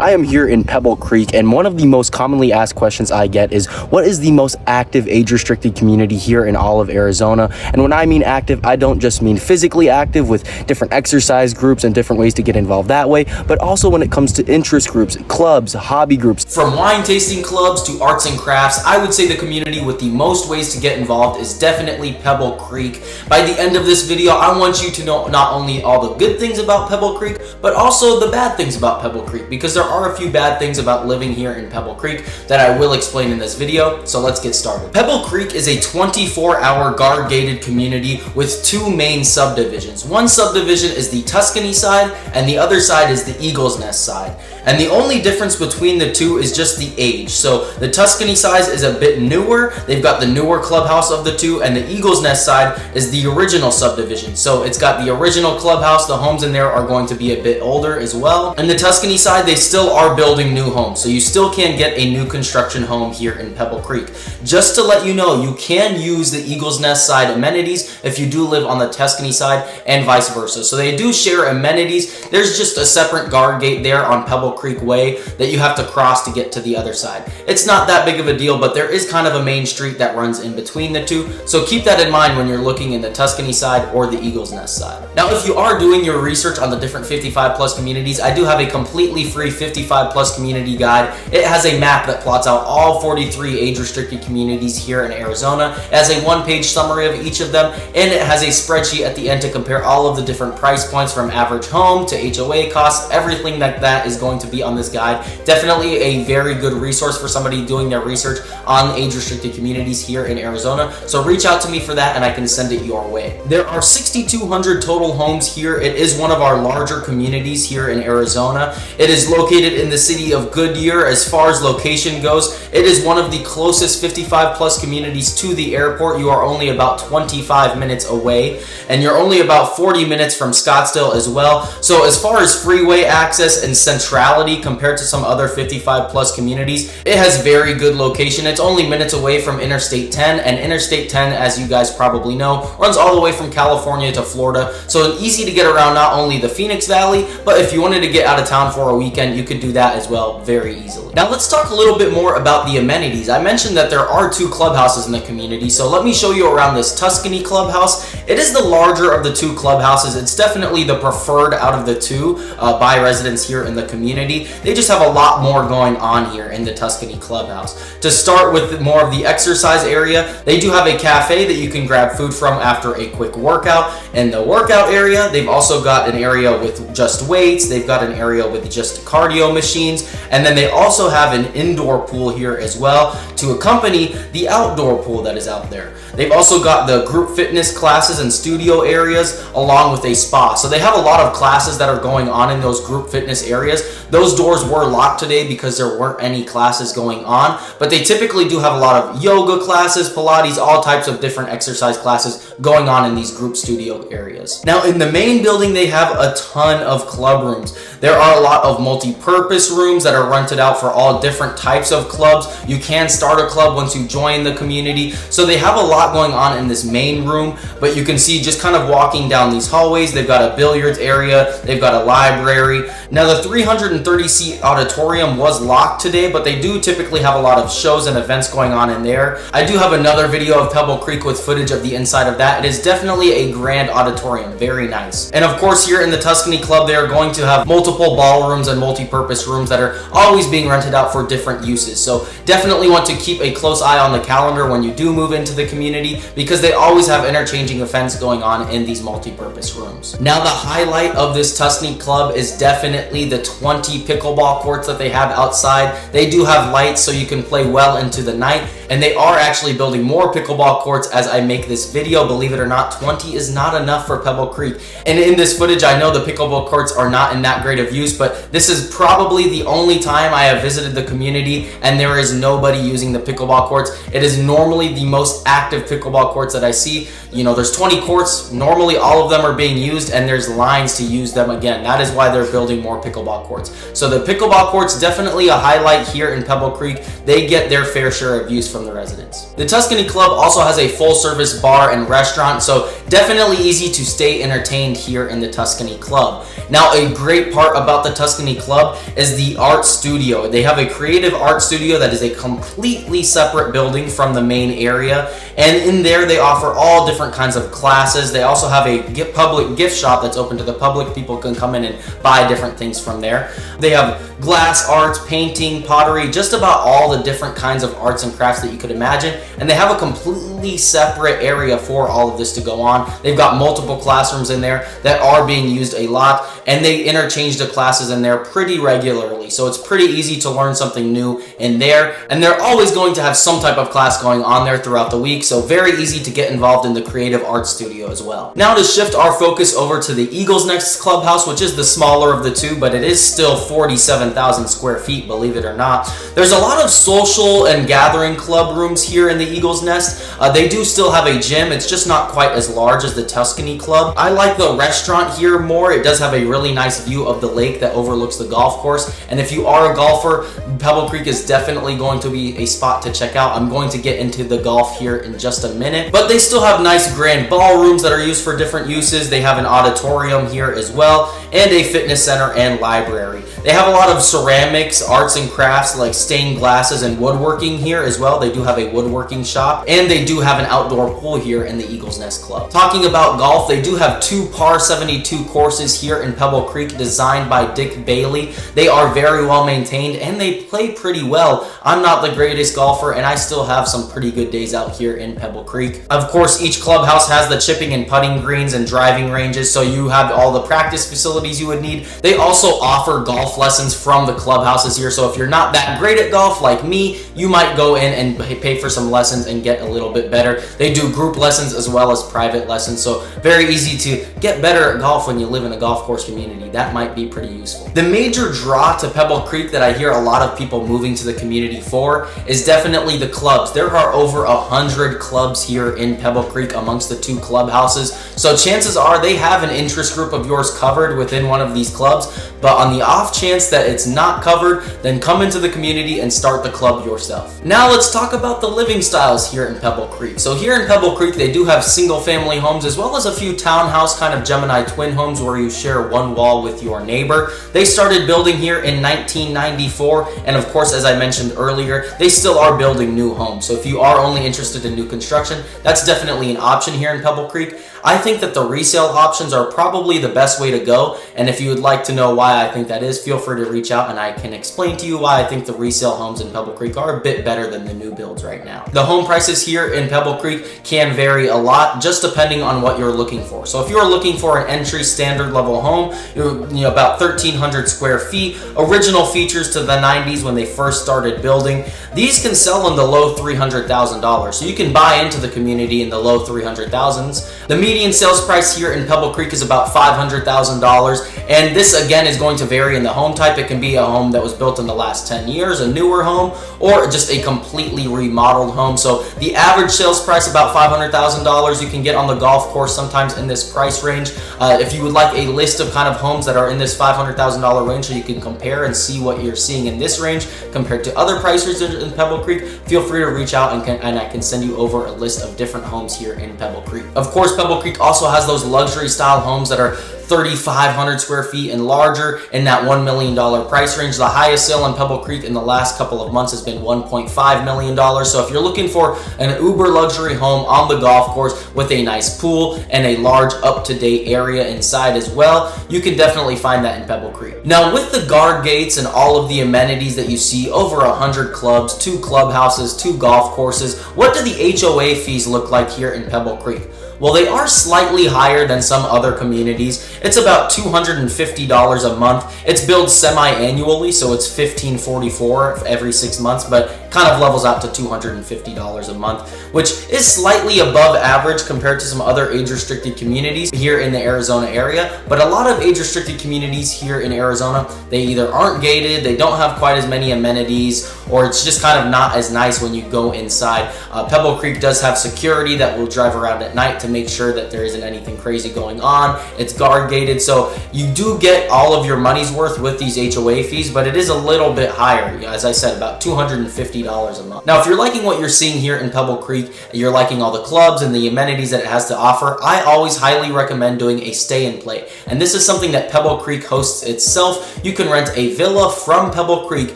I am here in Pebble Creek, and one of the most commonly asked questions I get is, what is the most active age-restricted community here in all of Arizona? And when I mean active, I don't just mean physically active with different exercise groups and different ways to get involved that way, but also when it comes to interest groups, clubs, hobby groups. From wine tasting clubs to arts and crafts, I would say the community with the most ways to get involved is definitely Pebble Creek. By the end of this video, I want you to know not only all the good things about Pebble Creek, but also the bad things about Pebble Creek, because there are a few bad things about living here in Pebble Creek that I will explain in this video, so let's get started. Pebble Creek is a 24-hour guard-gated community with two main subdivisions. One subdivision is the Tuscany side, and the other side is the Eagle's Nest side. And the only difference between the two is just the age. So the Tuscany side is a bit newer. They've got the newer clubhouse of the two, and the Eagle's Nest side is the original subdivision. So it's got the original clubhouse. The homes in there are going to be a bit older as well. And the Tuscany side, they still are building new homes. So you still can get a new construction home here in Pebble Creek. Just to let you know, you can use the Eagle's Nest side amenities if you do live on the Tuscany side and vice versa. So they do share amenities. There's just a separate guard gate there on Pebble Creek Way that you have to cross to get to the other side. It's not that big of a deal, but there is kind of a main street that runs in between the two. So keep that in mind when you're looking in the Tuscany side or the Eagle's Nest side. Now, if you are doing your research on the different 55 plus communities, I do have a completely free 55 plus community guide. It has a map that plots out all 43 age-restricted communities here in Arizona. It has a one-page summary of each of them, and it has a spreadsheet at the end to compare all of the different price points from average home to HOA costs. Everything like that is going to be on this guide. Definitely a very good resource for somebody doing their research on age-restricted communities here in Arizona. So reach out to me for that and I can send it your way. There are 6,200 total homes here. It is one of our larger communities here in Arizona. It is located in the city of Goodyear. As far as location goes, it is one of the closest 55 plus communities to the airport. You are only about 25 minutes away, and you're only about 40 minutes from Scottsdale as well. So as far as freeway access and centrality compared to some other 55 plus communities, it has very good location. It's only minutes away from Interstate 10, and Interstate 10, as you guys probably know, runs all the way from California to Florida. So it's easy to get around not only the Phoenix Valley, but if you wanted to get out of town for a weekend, you could do that as well very easily. Now let's talk a little bit more about the amenities. I mentioned that there are two clubhouses in the community, so let me show you around this Tuscany Clubhouse. It is the larger of the two clubhouses. It's definitely the preferred out of the two by residents here in the community. They just have a lot more going on here in the Tuscany Clubhouse. To start with more of the exercise area, they do have a cafe that you can grab food from after a quick workout. In the workout area, they've also got an area with just weights. They've got an area with just cardio machines, and then they also have an indoor pool here as well to accompany the outdoor pool that is out there. They've also got the group fitness classes and studio areas along with a spa. So they have a lot of classes that are going on in those group fitness areas. Those doors were locked today because there weren't any classes going on, but they typically do have a lot of yoga classes, Pilates, all types of different exercise classes going on in these group studio areas. Now in the main building, they have a ton of club rooms. There are a lot of multi-purpose rooms that are rented out for all different types of clubs. You can start a club once you join the community. So they have a lot going on in this main room, but you can see just kind of walking down these hallways, they've got a billiards area, they've got a library. Now the 330 seat auditorium was locked today, but they do typically have a lot of shows and events going on in there. I do have another video of Pebble Creek with footage of the inside of that. It is definitely a grand auditorium, very nice. And of course here in the Tuscany Club, they are going to have multiple ballrooms and multi-purpose rooms that are always being rented out for different uses. So definitely want to keep a close eye on the calendar when you do move into the community, because they always have interchanging events going on in these multi-purpose rooms. Now the highlight of this Tuscany Club is definitely the 20 pickleball courts that they have outside. They do have lights so you can play well into the night, and they are actually building more pickleball courts as I make this video. Believe it or not, 20 is not enough for Pebble Creek. And in this footage, I know the pickleball courts are not in that great of use, but this is probably the only time I have visited the community and there is nobody using the pickleball courts. It is normally the most active pickleball courts that I see. You know, there's 20 courts, normally all of them are being used, and there's lines to use them again. That is why they're building more pickleball courts. So the pickleball courts, definitely a highlight here in Pebble Creek. They get their fair share of use from the residents. The Tuscany Club also has a full service bar and restaurant, so definitely easy to stay entertained here in the Tuscany Club. Now, a great part about the Tuscany Club club is the art studio. They have a creative art studio that is a completely separate building from the main area, and in there they offer all different kinds of classes. They also have a public gift shop that's open to the public. People can come in and buy different things from there. They have glass arts, painting, pottery, just about all the different kinds of arts and crafts that you could imagine, and they have a completely separate area for all of this to go on. They've got multiple classrooms in there that are being used a lot, and they interchange the classes in there pretty regularly, so it's pretty easy to learn something new in there, and they're always going to have some type of class going on there throughout the week, so very easy to get involved in the creative arts studio as well. Now to shift our focus over to the Eagles Nest Clubhouse, which is the smaller of the two, but it is still 47,000 square feet, believe it or not. There's a lot of social and gathering club rooms here in the Eagles Nest. They do still have a gym. It's just not quite as large as the Tuscany Club. I like the restaurant here more. It does have a really nice view of the lake that overlooks the golf course, and if you are a golfer, Pebble Creek is definitely going to be a spot to check out. I'm going to get into the golf here in just a minute, but they still have nice grand ballrooms that are used for different uses. They have an auditorium here as well, and a fitness center and library. They have a lot of ceramics, arts and crafts like stained glasses and woodworking here as well. They do have a woodworking shop, and they do have an outdoor pool here in the Eagles Nest Club. Talking about golf, they do have 2 par 72 courses here in Pebble Creek designed by Dick Bailey. They are very well maintained and they play pretty well. I'm not the greatest golfer, and I still have some pretty good days out here in Pebble Creek. Of course, each clubhouse has the chipping and putting greens and driving ranges, so you have all the practice facilities you would need. They also offer golf lessons from the clubhouses here, so if you're not that great at golf like me, you might go in and pay for some lessons and get a little bit better. They do group lessons as well as private lessons, so very easy to get better at golf when you live in a golf course community. That might be pretty useful. The major draw to Pebble Creek that I hear a lot of people moving to the community for is definitely the clubs. There are over 100 clubs here in Pebble Creek amongst the 2 clubhouses, so chances are they have an interest group of yours covered within one of these clubs, but on the off chance that it's not covered, then come into the community and start the club yourself. Now let's talk about the living styles here in Pebble Creek. So here in Pebble Creek, they do have single family homes as well as a few townhouse kind of Gemini twin homes where you share one wall with your neighbor. They started building here in 1994, and of course, as I mentioned earlier, they still are building new homes. So if you are only interested in new construction, that's definitely an option here in Pebble Creek. I think that the resale options are probably the best way to go, and if you would like to know why I think that is, feel free to reach out and I can explain to you why I think the resale homes in Pebble Creek are a bit better than the new builds right now. The home prices here in Pebble Creek can vary a lot just depending on what you're looking for. So if you're looking for an entry standard level home, you're about 1,300 square feet, original features to the 90s when they first started building, these can sell in the low $300,000. So you can buy into the community in the low 300,000s. The median sales price here in Pebble Creek is about $500,000, and this again is going to vary in the home type. It can be a home that was built in the last 10 years, a newer home, or just a completely remodeled home. So the average sales price about $500,000. You can get on the golf course sometimes in this price range. If you would like a list of kind of homes that are in this $500,000 range so you can compare and see what you're seeing in this range compared to other prices in Pebble Creek, feel free to reach out and I can send you over a list of different homes here in Pebble Creek. Of course, Pebble Creek also has those luxury style homes that are 3,500 square feet and larger in that $1 million price range. The highest sale in Pebble Creek in the last couple of months has been $1.5 million. So if you're looking for an uber luxury home on the golf course with a nice pool and a large up-to-date area inside as well, you can definitely find that in Pebble Creek. Now with the guard gates and all of the amenities that you see, over 100 clubs, 2 clubhouses, 2 golf courses, what do the HOA fees look like here in Pebble Creek? Well, they are slightly higher than some other communities. It's about $250 a month. It's billed semi-annually, so it's $1,544 every 6 months, but kind of levels out to $250 a month, which is slightly above average compared to some other age-restricted communities here in the Arizona area. But a lot of age-restricted communities here in Arizona, they either aren't gated, they don't have quite as many amenities, or it's just kind of not as nice when you go inside. Pebble Creek does have security that will drive around at night to make sure that there isn't anything crazy going on. It's guard gated, so you do get all of your money's worth with these HOA fees, but it is a little bit higher. As I said, about $250 a month. Now, if you're liking what you're seeing here in Pebble Creek, you're liking all the clubs and the amenities that it has to offer, I always highly recommend doing a stay and play. And this is something that Pebble Creek hosts itself. You can rent a villa from Pebble Creek.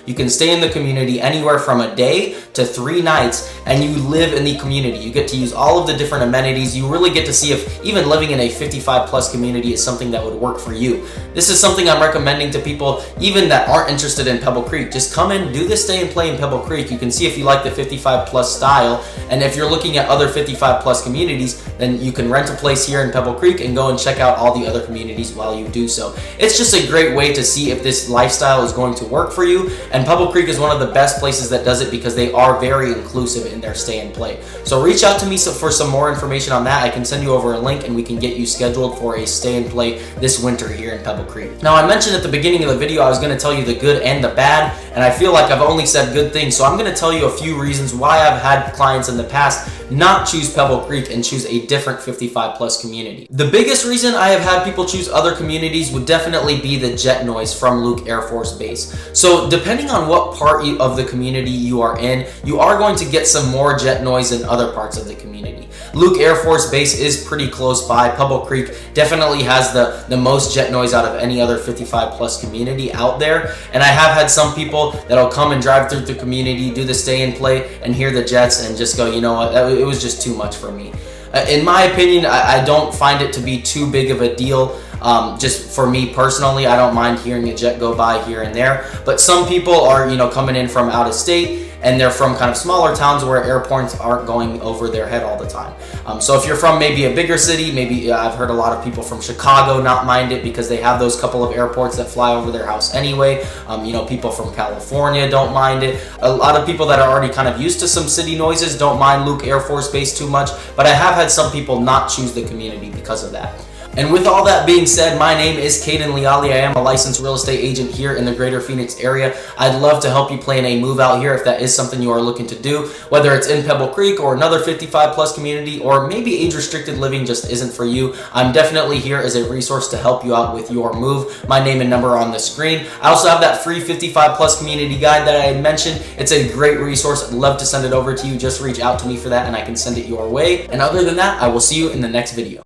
You can stay in the community anywhere from a day to 3 nights, and you live in the community. You get to use all of the different amenities. You really get to see if even living in a 55+ community is something that would work for you. This is something I'm recommending to people even that aren't interested in Pebble Creek. Just come in, do this stay and play in Pebble Creek. You can see if you like the 55+ style, and if you're looking at other 55+ communities, then you can rent a place here in Pebble Creek and go and check out all the other communities while you do so. It's just a great way to see if this lifestyle is going to work for you, and Pebble Creek is one of the best places that does it because they are very inclusive in their stay and play. So reach out to me for some more information on that. I can send you over a link and we can get you scheduled for a stay and play this winter here in Pebble Creek. Now, I mentioned at the beginning of the video I was going to tell you the good and the bad, and I feel like I've only said good things, so I'm going to tell you a few reasons why I've had clients in the past not choose Pebble Creek and choose a different 55+ community. The biggest reason I have had people choose other communities would definitely be the jet noise from Luke Air Force Base. So depending on what part of the community you are in, you are going to get some more jet noise than other parts of the community. Luke Air Force Base is pretty close by. Pebble Creek definitely has the most jet noise out of any other 55+ community out there, and I have had some people that'll come and drive through the community, do the stay and play, and hear the jets and just go, you know what, it was just too much for me. In my opinion, I don't find it to be too big of a deal. Just for me personally, I don't mind hearing a jet go by here and there, but some people are, coming in from out of state, and they're from kind of smaller towns where airports aren't going over their head all the time. So if you're from maybe a bigger city, maybe I've heard a lot of people from Chicago not mind it because they have those couple of airports that fly over their house anyway. People from California don't mind it. A lot of people that are already kind of used to some city noises don't mind Luke Air Force Base too much, but I have had some people not choose the community because of that. And with all that being said, my name is Caden Leali. I am a licensed real estate agent here in the greater Phoenix area. I'd love to help you plan a move out here if that is something you are looking to do, whether it's in Pebble Creek or another 55+ community, or maybe age-restricted living just isn't for you. I'm definitely here as a resource to help you out with your move. My name and number are on the screen. I also have that free 55+ community guide that I had mentioned. It's a great resource. I'd love to send it over to you. Just reach out to me for that and I can send it your way. And other than that, I will see you in the next video.